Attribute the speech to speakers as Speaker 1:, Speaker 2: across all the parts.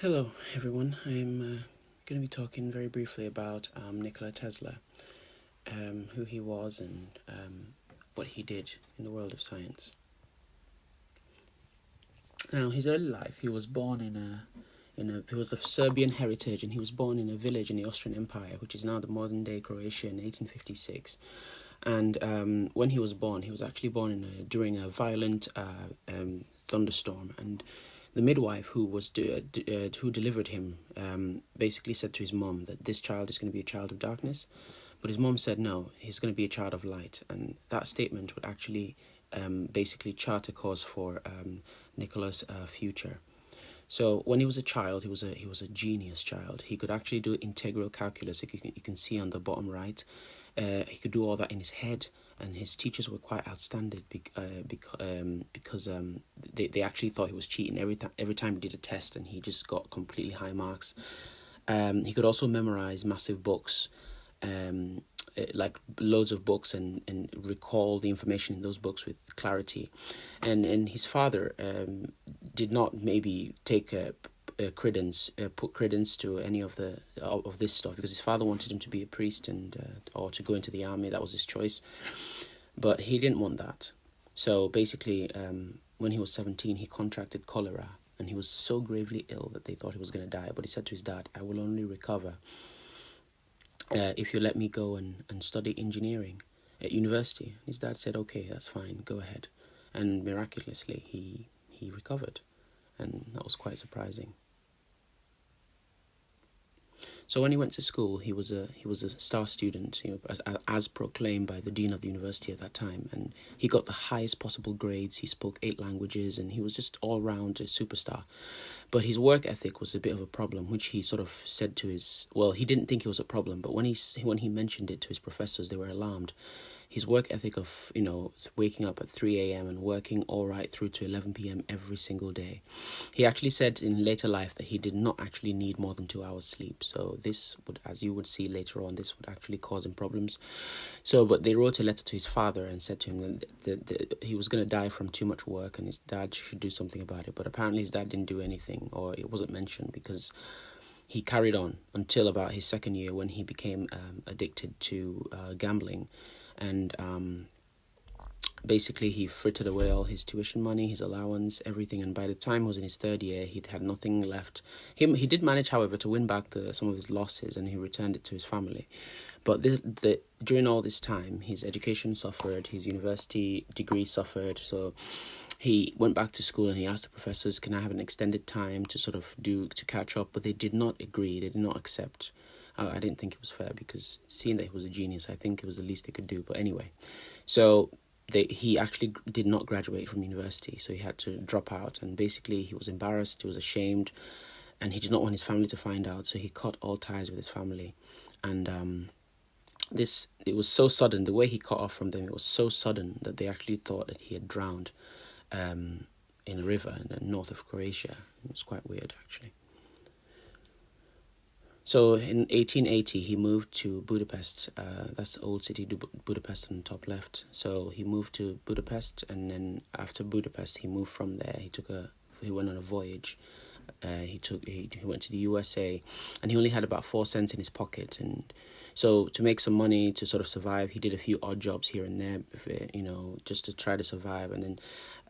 Speaker 1: Hello, everyone. I'm going to be talking very briefly about Nikola Tesla, who he was and what he did in the world of science. Now, his early life, he was born he was of Serbian heritage, and he was born in a village in the Austrian Empire, which is now the modern-day Croatia, in 1856. And when he was born, he was actually born during a violent thunderstorm, and the midwife who delivered him basically said to his mom that this child is going to be a child of darkness, but his mom said no, he's going to be a child of light, and that statement would actually basically chart a course for Nikola's future. So when he was a child, he was a genius child. He could actually do integral calculus. You can see on the bottom right. He could do all that in his head, and his teachers were quite outstanding because they actually thought he was cheating every time he did a test, and he just got completely high marks. He could also memorize massive books, like loads of books, and recall the information in those books with clarity. And his father did not maybe take put credence to any of this stuff, because his father wanted him to be a priest or to go into the army. That was his choice, but he didn't want that. So basically, when he was 17, he contracted cholera, and he was so gravely ill that they thought he was going to die. But he said to his dad, "I will only recover if you let me go and study engineering at university." His dad said, "Okay, that's fine, go ahead." And miraculously, he recovered, and that was quite surprising. So when he went to school, he was a star student, as proclaimed by the dean of the university at that time, and he got the highest possible grades. He spoke 8 languages, and he was just all round a superstar. But his work ethic was a bit of a problem, which he sort of said to he didn't think it was a problem, but when he mentioned it to his professors, they were alarmed. His work ethic of, waking up at 3 a.m. and working all right through to 11 p.m. every single day. He actually said in later life that he did not actually need more than 2 hours sleep. So this would, as you would see later on, this would actually cause him problems. But they wrote a letter to his father and said to him that he was going to die from too much work, and his dad should do something about it. But apparently his dad didn't do anything, or it wasn't mentioned, because he carried on until about his second year, when he became addicted to gambling. And basically he frittered away all his tuition money, his allowance, everything, and by the time he was in his third year, he'd had nothing left. He did manage, however, to win back some of his losses, and he returned it to his family. But during all this time, his education suffered, his university degree suffered, so he went back to school and he asked the professors, "Can I have an extended time to catch up?" But they did not agree, they did not accept. I didn't think it was fair, because seeing that he was a genius, I think it was the least they could do. But anyway, so he actually did not graduate from university, so he had to drop out. And basically, he was embarrassed, he was ashamed, and he did not want his family to find out, so he cut all ties with his family. And it was so sudden, the way he cut off from them, it was so sudden that they actually thought that he had drowned in a river in the north of Croatia. It was quite weird, actually. So in 1880, he moved to Budapest. That's the old city, Budapest, on the top left. So he moved to Budapest, and then after Budapest, he moved from there. He went on a voyage. He went to the USA, and he only had about 4 cents in his pocket. And so to make some money to sort of survive, he did a few odd jobs here and there, just to try to survive.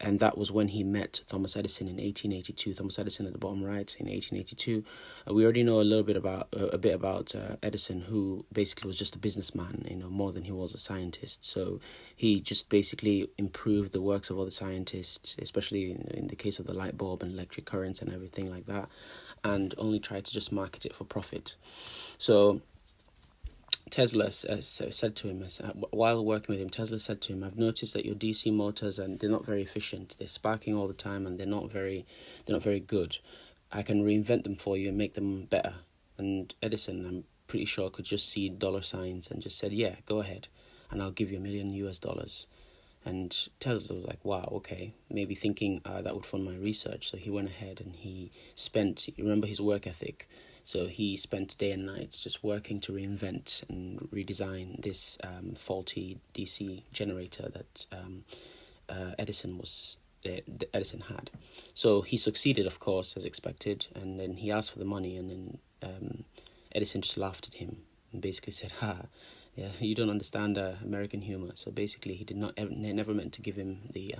Speaker 1: And that was when he met Thomas Edison in 1882. Thomas Edison at the bottom right in 1882. We already know a bit about Edison, who basically was just a businessman, more than he was a scientist. So he just basically improved the works of other scientists, especially in the case of the light bulb and electric currents and everything like that, and only tried to just market it for profit. So Tesla said to him, while working with him, Tesla said to him, "I've noticed that your DC motors, and they're not very efficient. They're sparking all the time, and they're not very good. I can reinvent them for you and make them better." And Edison, I'm pretty sure, could just see dollar signs and just said, "Yeah, go ahead, and I'll give you $1 million US." And Tesla was like, "Wow, okay," maybe thinking that would fund my research. So he went ahead and remember his work ethic. So he spent day and night just working to reinvent and redesign this faulty DC generator that Edison was Edison had. So he succeeded, of course, as expected, and then he asked for the money, and then Edison just laughed at him and basically said, "Ha, yeah, you don't understand American humor." So basically, he never meant to give him the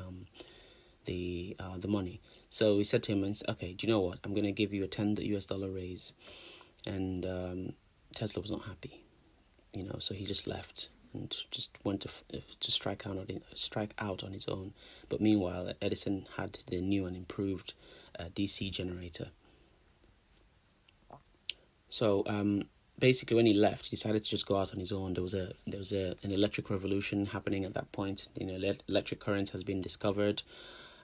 Speaker 1: money. So he said to him, "Okay, do you know what? I'm going to give you a $10 raise," and Tesla was not happy, so he just left and just went to strike out on his own. But meanwhile, Edison had the new and improved DC generator. So basically, when he left, he decided to just go out on his own. There was an electric revolution happening at that point. Electric current has been discovered,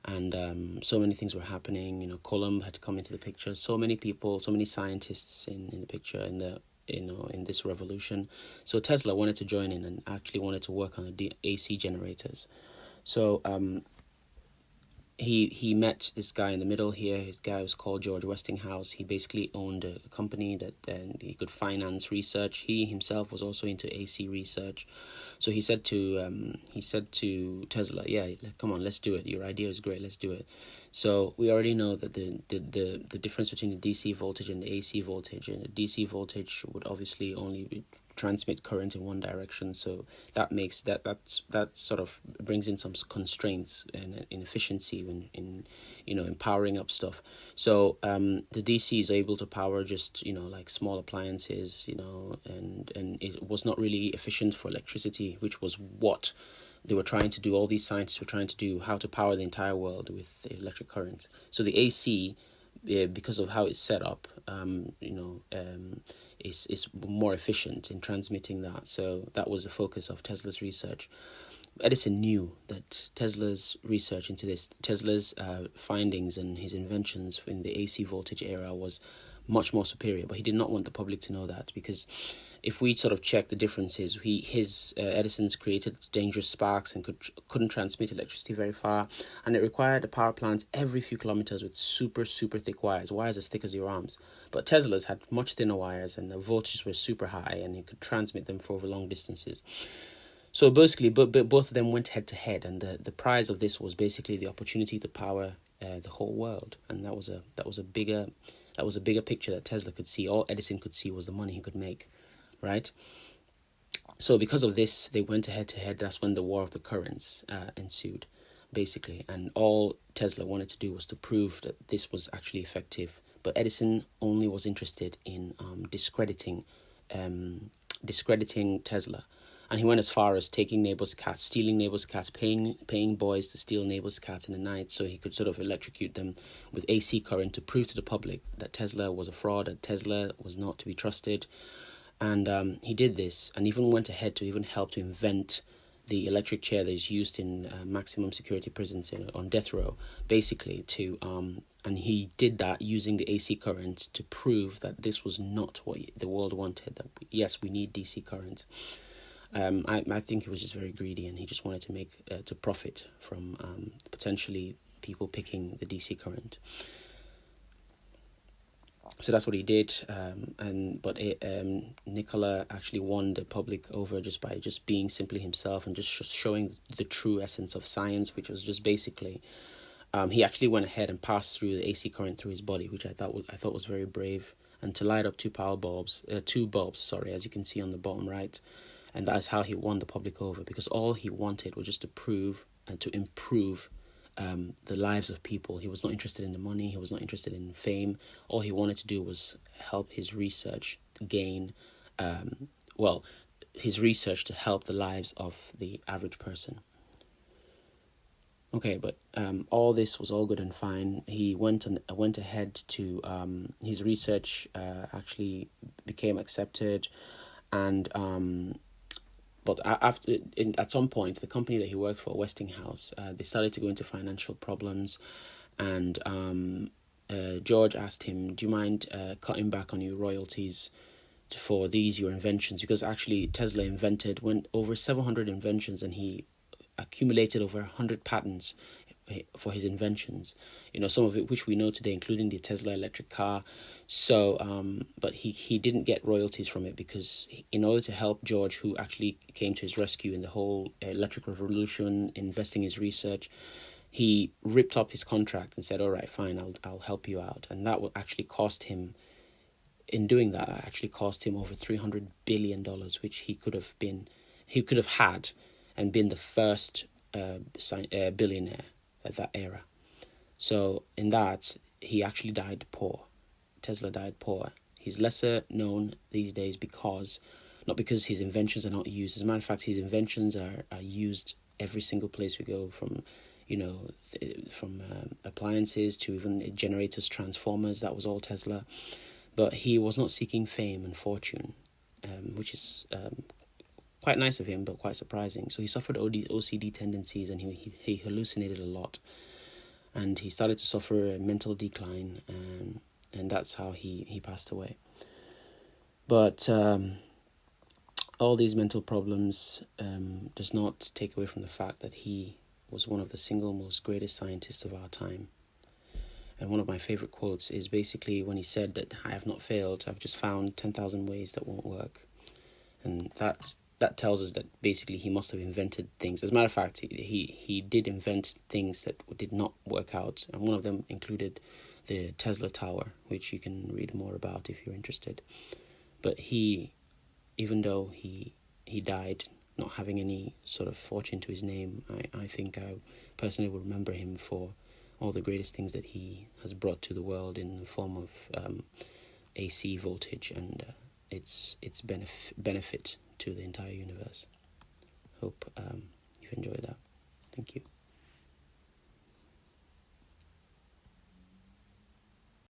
Speaker 1: and so many things were happening. Coulomb had come into the picture. So many people, so many scientists in the picture in this revolution. So Tesla wanted to join in and actually wanted to work on the AC generators. So he met this guy in the middle here. His guy was called George Westinghouse. He basically owned a company that he could finance research. He himself was also into AC research. So he said to Tesla, "Yeah, come on, let's do it. Your idea is great. Let's do it." So we already know that the difference between the DC voltage and the AC voltage, and the DC voltage would obviously only transmit current in one direction, so that makes that sort of brings in some constraints and inefficiency in powering up stuff. So the DC is able to power just like small appliances, and it was not really efficient for electricity, which was what they were trying to do. All these scientists were trying to do, how to power the entire world with electric current. So the AC, because of how it's set up, is more efficient in transmitting that. So that was the focus of Tesla's research. Edison knew that Tesla's research into this, Tesla's findings and his inventions in the AC voltage era was much more superior, but he did not want the public to know that, because if we sort of check the differences, Edison's created dangerous sparks and couldn't transmit electricity very far, and it required a power plant every few kilometers with super thick wires as thick as your arms. But Tesla's had much thinner wires, and the voltages were super high, and he could transmit them for over long distances. So basically, both of them went head to head, and the prize of this was basically the opportunity to power the whole world, and that was a bigger picture that Tesla could see. All Edison could see was the money he could make, right? So because of this, they went head to head. That's when the war of the currents ensued, basically, and all Tesla wanted to do was to prove that this was actually effective. But Edison only was interested in discrediting Tesla. And he went as far as taking neighbors' cats, stealing neighbors' cats, paying boys to steal neighbors' cats in the night so he could sort of electrocute them with AC current to prove to the public that Tesla was a fraud, that Tesla was not to be trusted. And he did this, and even went ahead to even help to invent the electric chair that is used in maximum security prisons on death row, basically and he did that using the AC current to prove that this was not what the world wanted, that yes, we need DC current. I think he was just very greedy, and he just wanted to make to profit from potentially people picking the DC current. So that's what he did, but Nikola actually won the public over just by being simply himself and just showing the true essence of science, which was just basically he actually went ahead and passed through the AC current through his body, which I thought was very brave, and to light up two bulbs, as you can see on the bottom right. And that's how he won the public over, because all he wanted was just to prove and to improve the lives of people. He was not interested in the money. He was not interested in fame. All he wanted to do was help his research to gain, his research to help the lives of the average person. Okay, but all this was all good and fine. He went ahead to his research actually became accepted, and but at some point, the company that he worked for, Westinghouse, they started to go into financial problems, and George asked him, "Do you mind cutting back on your royalties for your inventions?" Because actually Tesla went over 700 inventions, and he accumulated over 100 patents for his inventions, some of it which we know today, including the Tesla electric car. So but he didn't get royalties from it, because in order to help George, who actually came to his rescue in the whole electric revolution, investing his research, he ripped up his contract and said, "All right, fine, I'll help you out," and that will actually cost him. In doing that, actually cost him over $300 billion, which he could have had, and been the first billionaire at that era. So in that, he actually died poor. Tesla died poor. He's lesser known these days not because his inventions are not used. As a matter of fact, his inventions are used every single place we go, from appliances to even generators, transformers. That was all Tesla. But he was not seeking fame and fortune, which is quite nice of him, but quite surprising. So he suffered OCD tendencies, and he hallucinated a lot. And he started to suffer a mental decline, and that's how he passed away. But all these mental problems does not take away from the fact that he was one of the single most greatest scientists of our time. And one of my favorite quotes is basically when he said that I have not failed, I've just found 10,000 ways that won't work. And that tells us that basically he must have invented things. As a matter of fact, he did invent things that did not work out. And one of them included the Tesla Tower, which you can read more about if you're interested. But even though he died not having any sort of fortune to his name, I think I personally will remember him for all the greatest things that he has brought to the world in the form of AC voltage and its benefit to the entire universe. Hope you've enjoyed that. Thank you.